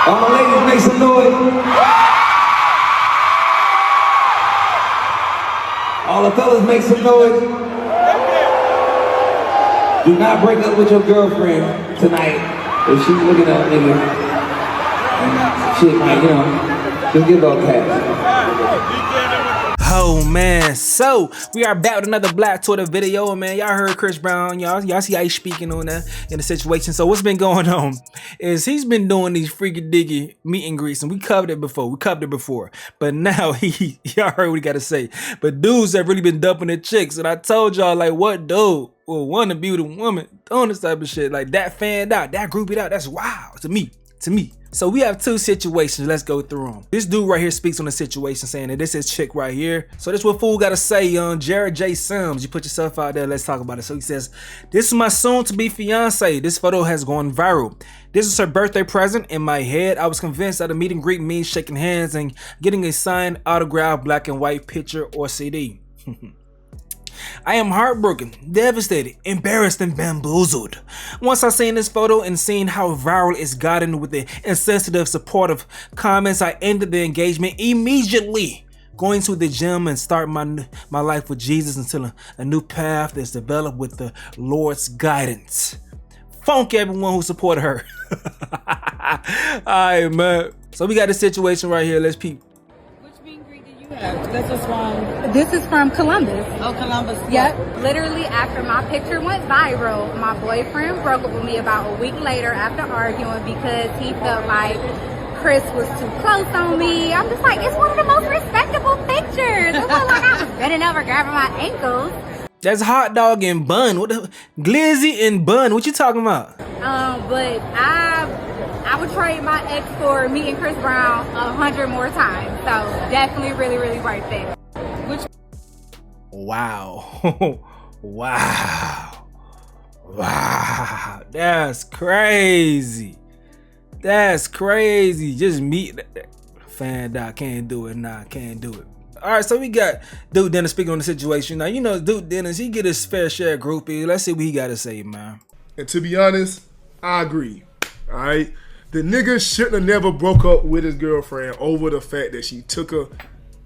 All my ladies, make some noise. All the fellas, make some noise. Do not break up with your girlfriend tonight if she's looking at a nigga. Shit, man, you know, just give her a pass. Oh man, so we are back with another Black Twitter video, man. Y'all heard Chris Brown, y'all see how he's speaking on that in the situation. So what's been going on is he's been doing these freaky diggy meet and greets, and we covered it before. But now y'all heard what he got to say. But dudes have really been dumping the chicks, and I told y'all, like, what dude will want to be with a woman doing this type of shit, like that fanned out, that groupied out? That's wild to me. So we have two situations. Let's go through them. This dude right here speaks on the situation, saying that this is chick right here. So this what fool got to say, Jared J. Sims. You put yourself out there. Let's talk about it. So he says, "This is my soon-to-be fiance. This photo has gone viral. This is her birthday present. In my head, I was convinced that a meet and greet means shaking hands and getting a signed, autographed, black and white picture or CD." I am heartbroken, devastated, embarrassed, and bamboozled. Once I seen this photo and seen how viral it's gotten with the insensitive, supportive comments, I ended the engagement immediately, going to the gym and start my life with Jesus until a new path is developed with the Lord's guidance. Funk everyone who supported her. Alright, man. So we got this situation right here. Let's peep. This is from Columbus. Oh, Columbus. Yep. Literally after my picture went viral, my boyfriend broke up with me about a week later after arguing because he felt like Chris was too close on me. I'm just like, it's one of the most respectable pictures. It wasn't like I was bending over grabbing my ankles. That's hot dog and bun. What the glizzy and bun? What you talking about? But I would trade my ex for meeting Chris Brown 100 more times. So definitely really worth it. Wow. Wow. That's crazy. Just meet fan out. Can't do it. Nah, can't do it. Alright, so we got Dude Dennis speaking on the situation. Now, you know, Dude Dennis, he get his fair share of groupie. Let's see what he got to say, man. And to be honest, I agree. Alright? The nigga shouldn't have never broke up with his girlfriend over the fact that she took a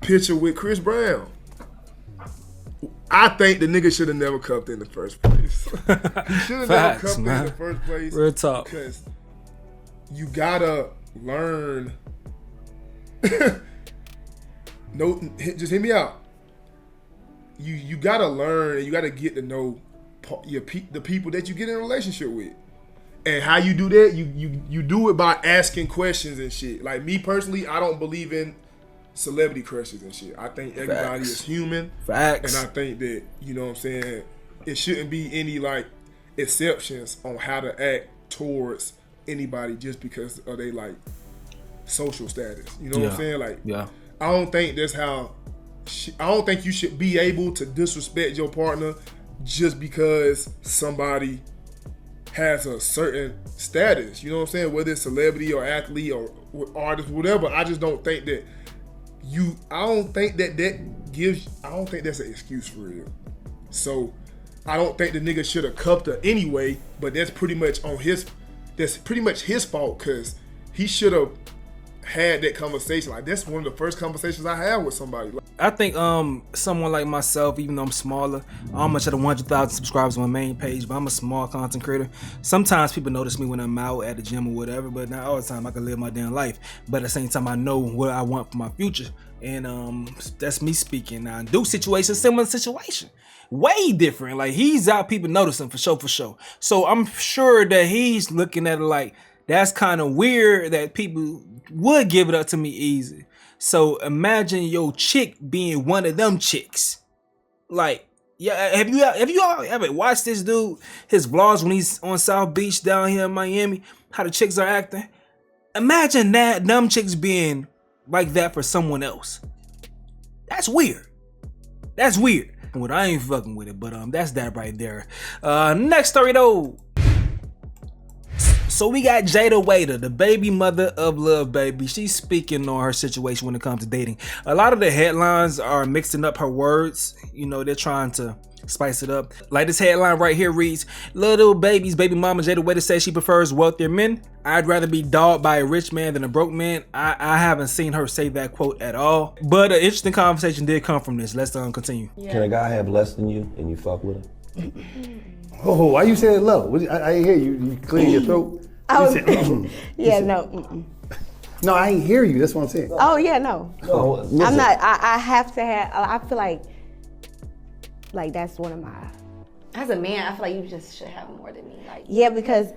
picture with Chris Brown. I think the nigga should have never cuffed in the first place. He should have never cuffed in the first place. Real talk. Because you gotta learn. No, just hear me out. You gotta learn and you gotta get to know the people that you get in a relationship with. And how you do that, you do it by asking questions and shit. Like me personally, I don't believe in celebrity crushes and shit. I think everybody is human. Facts. And I think that, you know what I'm saying, it shouldn't be any like exceptions on how to act towards anybody just because of their like social status. You know what I'm saying? Like, I don't think that's how. I don't think you should be able to disrespect your partner just because somebody has a certain status. You know what I'm saying? Whether it's celebrity or athlete or artist, whatever. I just don't think that I don't think that's an excuse for real. So I don't think the nigga should have cuffed her anyway, but that's pretty much his fault because he should have had that conversation. Like, that's one of the first conversations I had with somebody. I think someone like myself, even though I'm smaller, I almost had 100,000 subscribers on my main page, but I'm a small content creator. Sometimes people notice me when I'm out at the gym or whatever, but not all the time. I can live my damn life, but at the same time I know what I want for my future, and that's me speaking. Now, do situation, similar situation, way different. Like, he's out, people notice him for sure. So I'm sure that he's looking at it like, that's kind of weird that people would give it up to me easy. So imagine your chick being one of them chicks. Like, yeah, have you all ever watched this dude, his vlogs when he's on South Beach down here in Miami, how the chicks are acting? Imagine that, them chicks being like that for someone else. That's weird. Well, I ain't fucking with it, but that's that right there. Next story though. So we got Jada, the baby mother of Lil Baby. She's speaking on her situation when it comes to dating. A lot of the headlines are mixing up her words. You know, they're trying to spice it up. Like this headline right here reads, little baby's baby mama Jada Waiter says she prefers wealthier men. I'd rather be dogged by a rich man than a broke man. I haven't seen her say that quote at all. But an interesting conversation did come from this. Let's continue. Yeah. Can a guy have less than you and you fuck with him? Oh, why you saying low? I ain't hear you. You clear your throat? Yeah, no. No, I ain't hear you. That's what I'm saying. Oh, yeah, no. Oh, I'm not. I have to have. I feel like that's one of my. As a man, I feel like you just should have more than me. Like, yeah, because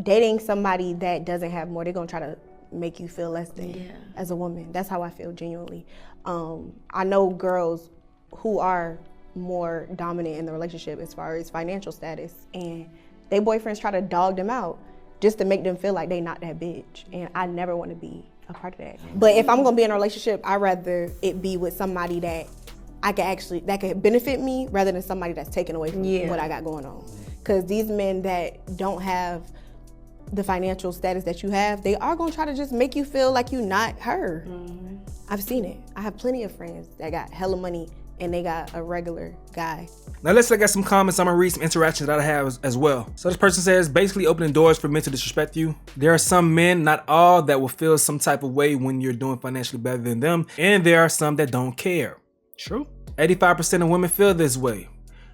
dating somebody that doesn't have more, they're gonna try to make you feel less than as a woman. That's how I feel genuinely. I know girls who are more dominant in the relationship as far as financial status, and their boyfriends try to dog them out just to make them feel like they not that bitch. And I never want to be a part of that. But if I'm gonna be in a relationship, I'd rather it be with somebody that that can benefit me rather than somebody that's taken away from what I got going on. Because these men that don't have the financial status that you have, they are gonna try to just make you feel like you not her. Mm-hmm. I've seen it. I have plenty of friends that got hella money and they got a regular guy. Now let's look at some comments. I'm gonna read some interactions that I have as well. So this person says, basically opening doors for men to disrespect you. There are some men, not all, that will feel some type of way when you're doing financially better than them. And there are some that don't care. True. 85% of women feel this way.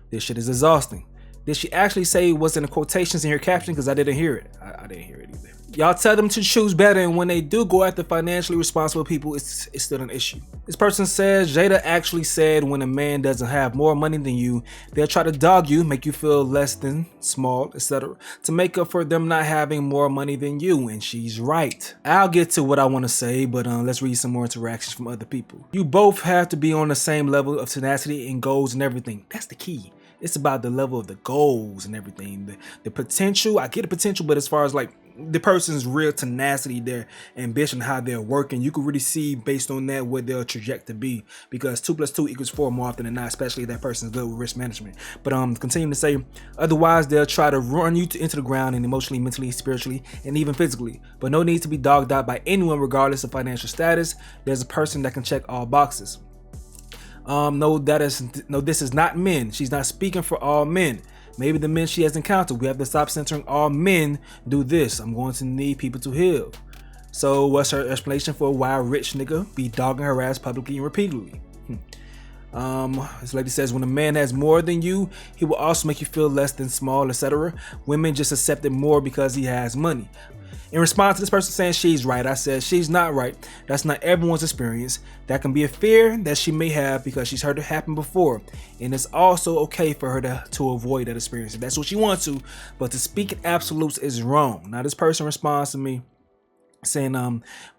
This shit is exhausting. Did she actually say what's in the quotations in her caption? Because I didn't hear it. I didn't hear it either. Y'all tell them to choose better, and when they do go after financially responsible people, it's still an issue. This person says, Jada actually said when a man doesn't have more money than you, they'll try to dog you, make you feel less than, small, etc. to make up for them not having more money than you, and she's right. I'll get to what I want to say, but let's read some more interactions from other people. You both have to be on the same level of tenacity and goals and everything. That's the key. It's about the level of the goals and everything. The potential, I get the potential, but as far as like the person's real tenacity, their ambition, how they're working, you can really see based on that what their trajectory to be, because 2 + 2 = 4 more often than not, especially if that person's good with risk management. But continue to say, otherwise they'll try to run you into the ground, and emotionally, mentally, spiritually, and even physically. But no need to be dogged out by anyone regardless of financial status. There's a person that can check all boxes. No, this is not men. She's not speaking for all men. Maybe the men she has encountered. We have to stop centering all men do this. I'm going to need people to heal. So what's her explanation for why a rich nigga be dogging her ass publicly and repeatedly? This lady says, when a man has more than you, he will also make you feel less than, small, etc. Women just accept it more because he has money. In response to this person saying she's right, I said she's not right. That's not everyone's experience. That can be a fear that she may have because she's heard it happen before. And it's also okay for her to avoid that experience if that's what she wants to. But to speak in absolutes is wrong. Now this person responds to me saying,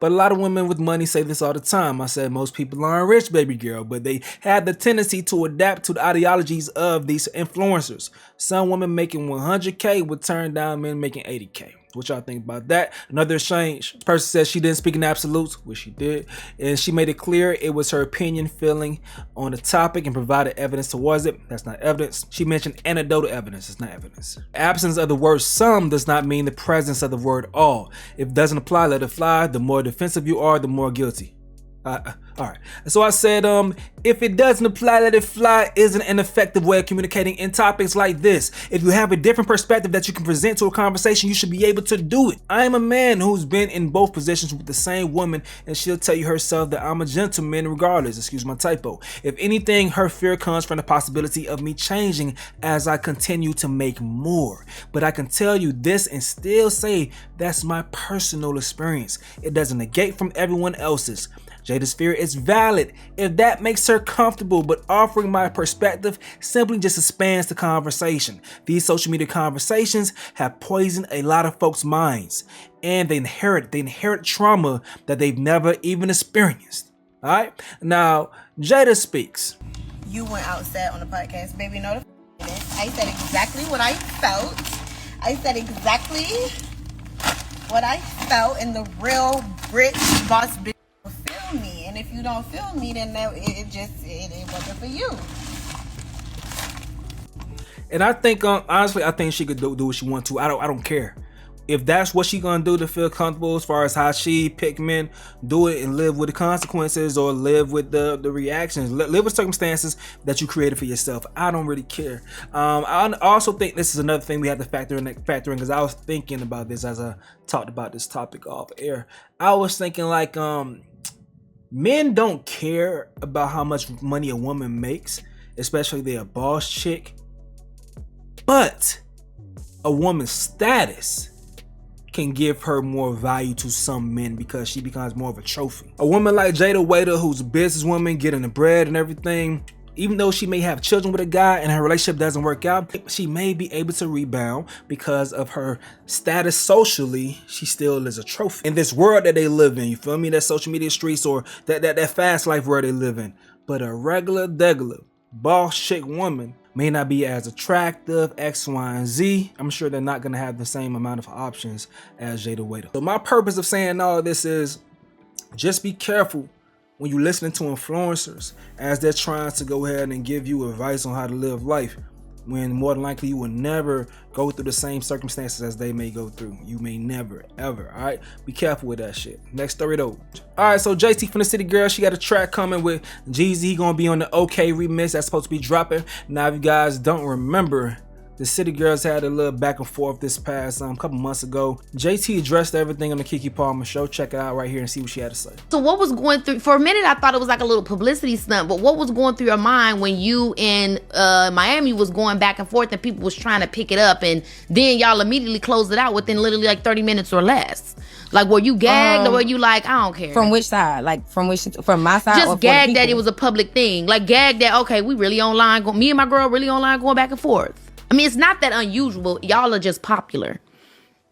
but a lot of women with money say this all the time. I said most people aren't rich, baby girl, but they have the tendency to adapt to the ideologies of these influencers. Some women making 100K would turn down men making 80K. What y'all think about that? Another exchange. The person says she didn't speak in absolutes, which she did, and she made it clear it was her opinion, feeling on the topic, and provided evidence towards it. That's not evidence. She mentioned anecdotal evidence. It's not evidence. Absence of the word some does not mean the presence of the word all. If it doesn't apply, let it fly. The more defensive you are, the more guilty. All right. So I said, if it doesn't apply, let it fly isn't an effective way of communicating in topics like this. If you have a different perspective that you can present to a conversation, you should be able to do it. I am a man who's been in both positions with the same woman, and she'll tell you herself that I'm a gentleman regardless. Excuse my typo. If anything, her fear comes from the possibility of me changing as I continue to make more. But I can tell you this and still say that's my personal experience. It doesn't negate from everyone else's. Jada's fear is valid if that makes her comfortable, but offering my perspective simply just expands the conversation. These social media conversations have poisoned a lot of folks' minds, and they inherit trauma that they've never even experienced. All right, now Jada speaks. You went outside on the podcast, baby. No, I said exactly what I felt. I said exactly what I felt, and the real rich boss bitch will feel me. And if you don't feel me, then it wasn't for you. And I think honestly, I think she could do what she wants to. I don't care if that's what she gonna do to feel comfortable as far as how she pick men, do it and live with the consequences or live with the reactions, live with circumstances that you created for yourself. I don't really care. I also think this is another thing we have to factor in because I was thinking about this as I talked about this topic off air. I was thinking like men don't care about how much money a woman makes, especially if they're a boss chick, but a woman's status can give her more value to some men because she becomes more of a trophy. A woman like Jada, who's a businesswoman, getting the bread and everything, even though she may have children with a guy and her relationship doesn't work out, she may be able to rebound because of her status socially. She still is a trophy in this world that they live in. You feel me? That social media streets or that fast life world they live in. But a regular boss chick woman may not be as attractive, X, Y, and Z. I'm sure they're not gonna have the same amount of options as Jada. So my purpose of saying all this is just be careful when you're listening to influencers as they're trying to go ahead and give you advice on how to live life, when more than likely you will never go through the same circumstances as they may go through. You may never, ever, all right? Be careful with that shit. Next story though. All right, so JT from the City Girl, she got a track coming with Jeezy. He gonna be on the OK remix that's supposed to be dropping. Now, if you guys don't remember, the City Girls had a little back and forth this past couple months ago. JT addressed everything on the Keke Palmer show. Check it out right here and see what she had to say. So what was going through, for a minute I thought it was like a little publicity stunt, but what was going through your mind when you in Miami was going back and forth and people was trying to pick it up, and then y'all immediately closed it out within literally like 30 minutes or less? Like, were you gagged or were you like, I don't care? From which side? Like, from my side? Just gagged that it was a public thing. Like, gagged that, okay, we really online, me and my girl really online going back and forth. I mean, it's not that unusual. Y'all are just popular.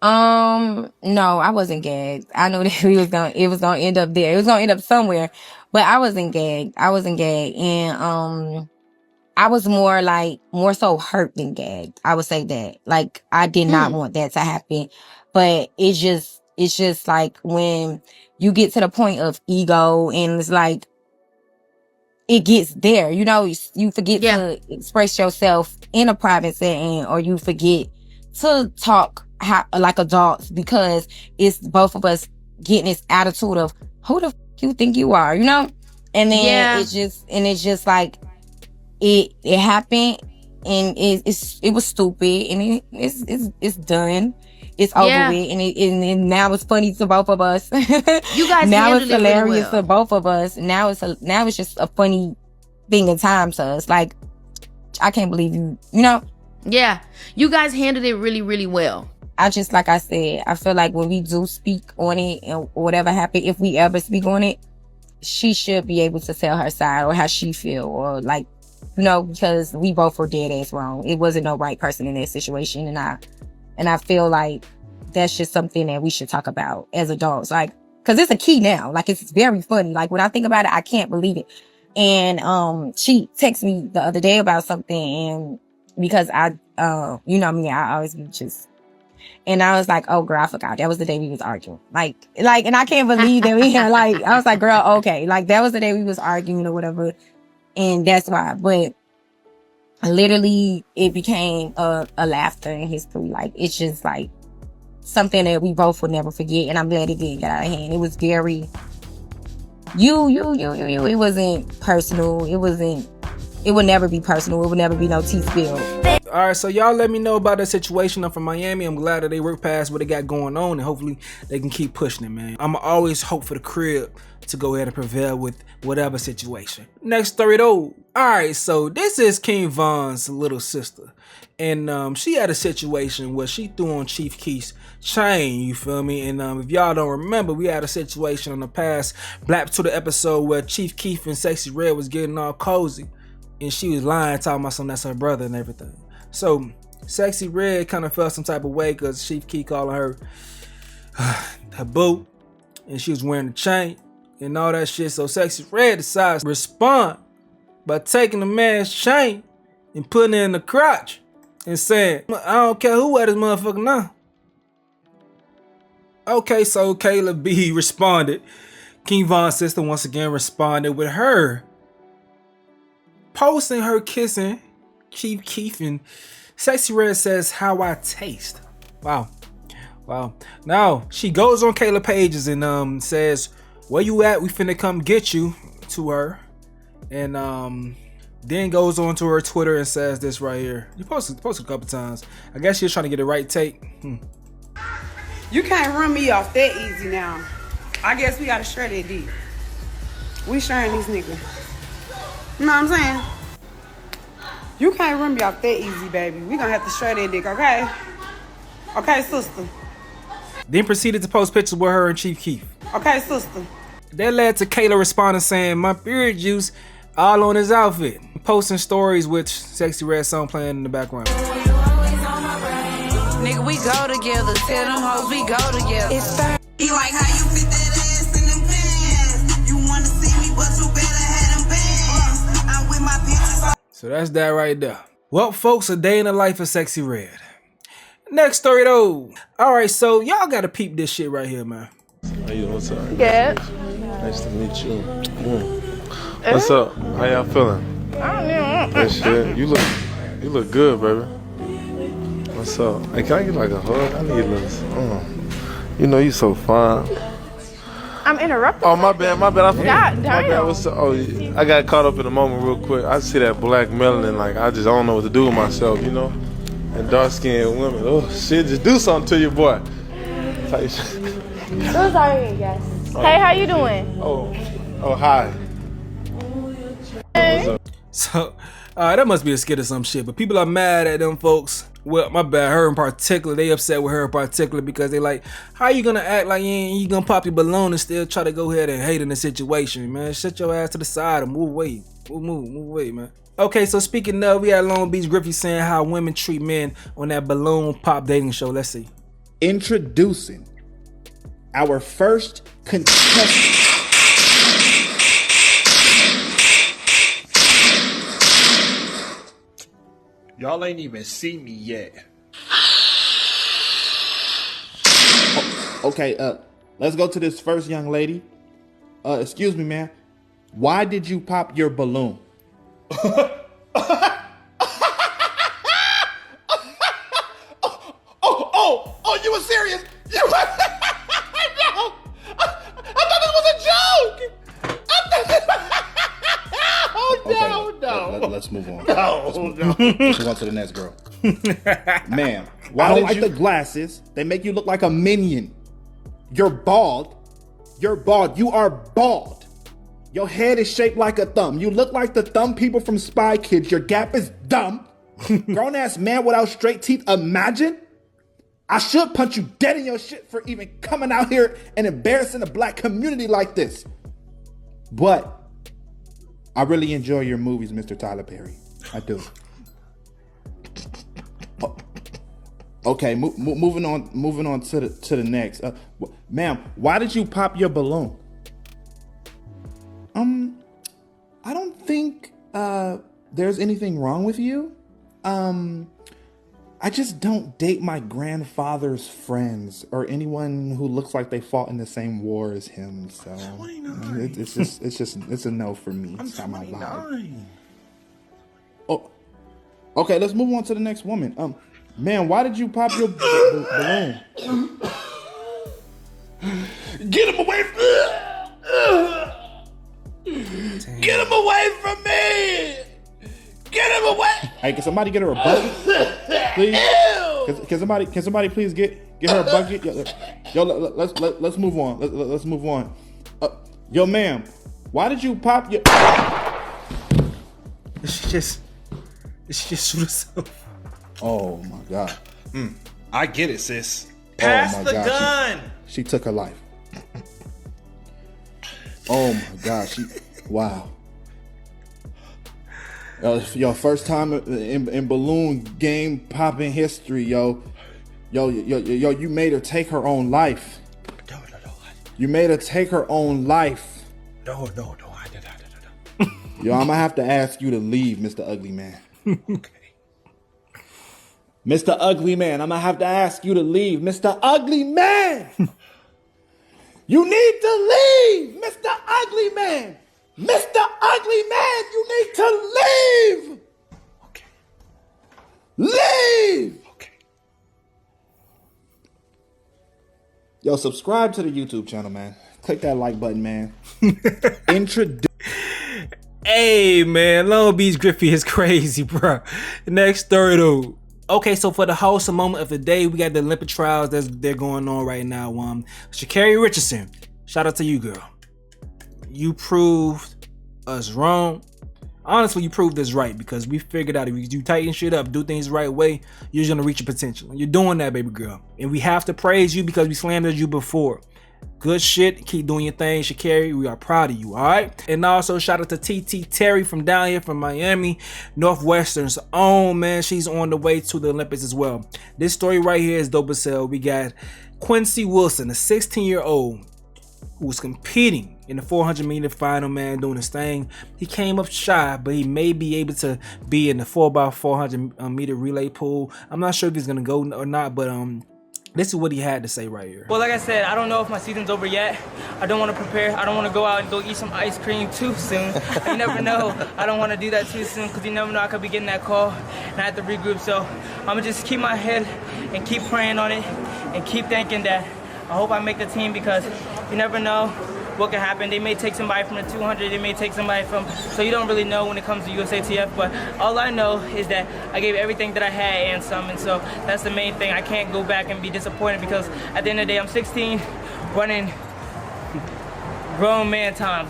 No, I wasn't gagged. I knew that it was gonna end up there. It was gonna end up somewhere, but I wasn't gagged. And I was more so hurt than gagged. I would say that. Like, I did not want that to happen. But it's just like when you get to the point of ego and it's like it gets there, you know, you forget to express yourself in a private setting, or you forget to talk like adults because it's both of us getting this attitude of who the f you think you are, you know? And then it's just like it happened, and it was stupid, and it's done. It's over with, and now it's funny to both of us. You guys now it's handled it hilarious really well. to both of us. Now it's just a funny thing in time to us. Like, I can't believe you know. Yeah, you guys handled it really, really well. I just, like I said, I feel like when we do speak on it and whatever happened, if we ever speak on it, she should be able to tell her side or how she feel, or like, you know, because we both were dead ass wrong. It wasn't no right person in that situation, and I feel like that's just something that we should talk about as adults. Like, cause it's a key now. Like, it's very funny. Like, when I think about it, I can't believe it. And, she texted me the other day about something, and because you know me, I always be just, and I was like, oh girl, I forgot. That was the day we was arguing. Like, and I can't believe that we had like, I was like, girl, okay. Like, that was the day we was arguing or whatever. And that's why, but literally it became a laughter in history. Like, it's just like something that we both will never forget, and I'm glad it didn't get out of hand. It was very you. It wasn't personal. It would never be personal. It would never be no tea spill. All right, so y'all let me know about that situation. I'm from Miami. I'm glad that they work past what they got going on, and hopefully they can keep pushing it, man. I'm always hope for the crib to go ahead and prevail with whatever situation. Next story though. All right, so this is King Von's little sister, and she had a situation where she threw on Chief Keef's chain, you feel me? And if y'all don't remember, we had a situation on the past Black Twitter episode where Chief Keef and Sexyy Red was getting all cozy, and she was lying, talking about something that's her brother and everything. So Sexyy Red kind of felt some type of way because Chief Keef calling her her boo, and she was wearing the chain and all that shit. So Sexyy Red decides to respond by taking the man's chain and putting it in the crotch and saying, I don't care who wear this motherfucker now. Okay, so Kayla B responded. King Von's sister once again responded with her posting her kissing Chief Keef, and Sexyy Red says, how I taste. Wow. Wow. Now she goes on Kayla pages and says, "Where you at? We finna come get you," to her, and then goes on to her Twitter and says this right here. You posted a couple times. I guess she was trying to get the right take. You can't run me off that easy now. I guess we gotta share that dick. We sharing these niggas. You know what I'm saying? You can't run me off that easy, baby. We gonna have to share that dick, okay? Okay, sister. Then proceeded to post pictures with her and Chief Keef. Okay, sister. That led to Kayla responding saying, "My period juice all on his outfit." Posting stories with Sexyy Red song playing in the background. Nigga, we go together. Tell them hoes we go together. He like how you fit that ass in them pants. You wanna see me, but you better have them pants. I'm with my pictures. So that's that right there. Well, folks, a day in the life of Sexyy Red. Next story though. All right, so y'all gotta peep this shit right here, man. How you doing? What's up? Good. Nice to meet you. What's up? How y'all feeling? That shit. You look good, baby. What's up? Hey, can I get like a hug? I need this. You know you so fine. I'm interrupting. Oh, my bad. I forgot. God damn. My bad. What's up? Oh, I got caught up in the moment real quick. I see that black melanin, like I just don't know what to do with myself, you know? And dark-skinned women, oh shit, just do something to your boy. Type shit. Who's our guest? Hey, how you doing? Oh, hi. Hey. So, that must be a skit or some shit, but people are mad at them folks. Well, my bad, her in particular, they upset with her in particular because they like, how you gonna act like you gonna pop your balloon and still try to go ahead and hate in the situation, man? Shut your ass to the side and move away. Move away, man. Okay, so speaking of, we had Long Beach Griffey saying how women treat men on that balloon pop dating show. Let's see. Introducing our first contestant. Y'all ain't even see me yet. Okay, let's go to this first young lady. Excuse me, man. Why did you pop your balloon? Oh, you were serious? You were... No! I thought this was a joke! No. Let's move on. No. Let's move on to the next girl. Ma'am, why don't like the glasses? They make you look like a minion. You're bald. You're bald. You are bald. Your head is shaped like a thumb. You look like the thumb people from Spy Kids. Your gap is dumb. Grown-ass man without straight teeth. Imagine. I should punch you dead in your shit for even coming out here and embarrassing the black community like this. But I really enjoy your movies, Mr. Tyler Perry. I do. Okay, moving on to the next. Ma'am, why did you pop your balloon? I don't think there's anything wrong with you. I just don't date my grandfather's friends or anyone who looks like they fought in the same war as him. So it's a no for me. It's not my vibe. Oh, okay. Let's move on to the next woman. Man, why did you pop your balloon? Get him away from Get him away from me! Get him away! Hey, can somebody get her a bucket, please? Can somebody please get her a bucket? Yo, let's move on. Let's move on. Yo, ma'am, why did you pop your? She just shoot herself. Oh my God. I get it, sis. Pass the gun. She took her life. Oh my God. Wow. Yo, first time in balloon game popping history, yo. You made her take her own life. No. You made her take her own life. No. Yo, I'm gonna have to ask you to leave, Mr. Ugly Man. Okay. Mr. Ugly Man, I'm gonna have to ask you to leave. Mr. Ugly Man! You need to leave, Mr. Ugly Man! Mr. Ugly Man, you need to leave! Okay. Leave! Okay. Yo, subscribe to the YouTube channel, man. Click that like button, man. Introduce. Hey, man, Long Beach Griffey is crazy, bro. Next story, though. Okay, so for the wholesome moment of the day, we got the Olympic trials they're going on right now. Sexyy Richardson, shout out to you, girl. You proved us wrong. Honestly, you proved us right because we figured out if you tighten shit up, do things the right way, you're gonna reach your potential. You're doing that, baby girl. And we have to praise you because we slandered you before. Good shit. Keep doing your thing, Sexyy. We are proud of you, all right? And also, shout out to TT Terry from down here from Miami, Northwestern's own, man. She's on the way to the Olympics as well. This story right here is dope as hell. We got Quincy Wilson, a 16-year-old who was competing in the 400-meter final, man, doing his thing. He came up shy, but he may be able to be in the 4x400 meter relay pool. I'm not sure if he's gonna go or not, but this is what he had to say right here. Well, like I said, I don't know if my season's over yet. I don't want to prepare. I don't want to go out and go eat some ice cream too soon. You never know. I don't want to do that too soon because you never know I could be getting that call and I have to regroup. So I'm going to just keep my head and keep praying on it and keep thinking that I hope I make the team because you never know what can happen. They may take somebody from the 200, they may take somebody from, so you don't really know when it comes to USATF, but all I know is that I gave everything that I had and some, and so that's the main thing. I can't go back and be disappointed because at the end of the day, I'm 16, running grown man time.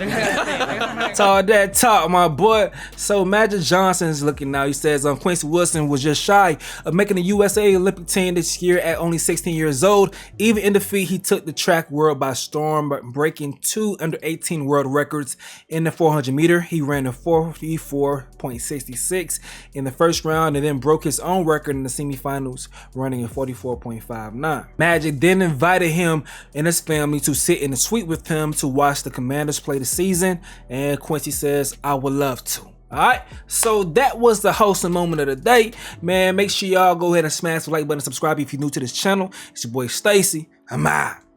All that talk, my boy. So Magic Johnson's looking now. He says Quincy Wilson was just shy of making the USA Olympic team this year at only 16 years old. Even in defeat, he took the track world by storm, breaking 2 under-18 world records in the 400 meter. He ran a 44.66 in the first round and then broke his own record in the semifinals, running a 44.59. Magic then invited him and his family to sit in the suite with him to watch the Commanders play the season, and Quincy says, I would love to. Alright, so that was the wholesome moment of the day, man. Make sure y'all go ahead and smash the like button and subscribe if you're new to this channel. It's your boy Stacy. I'm out.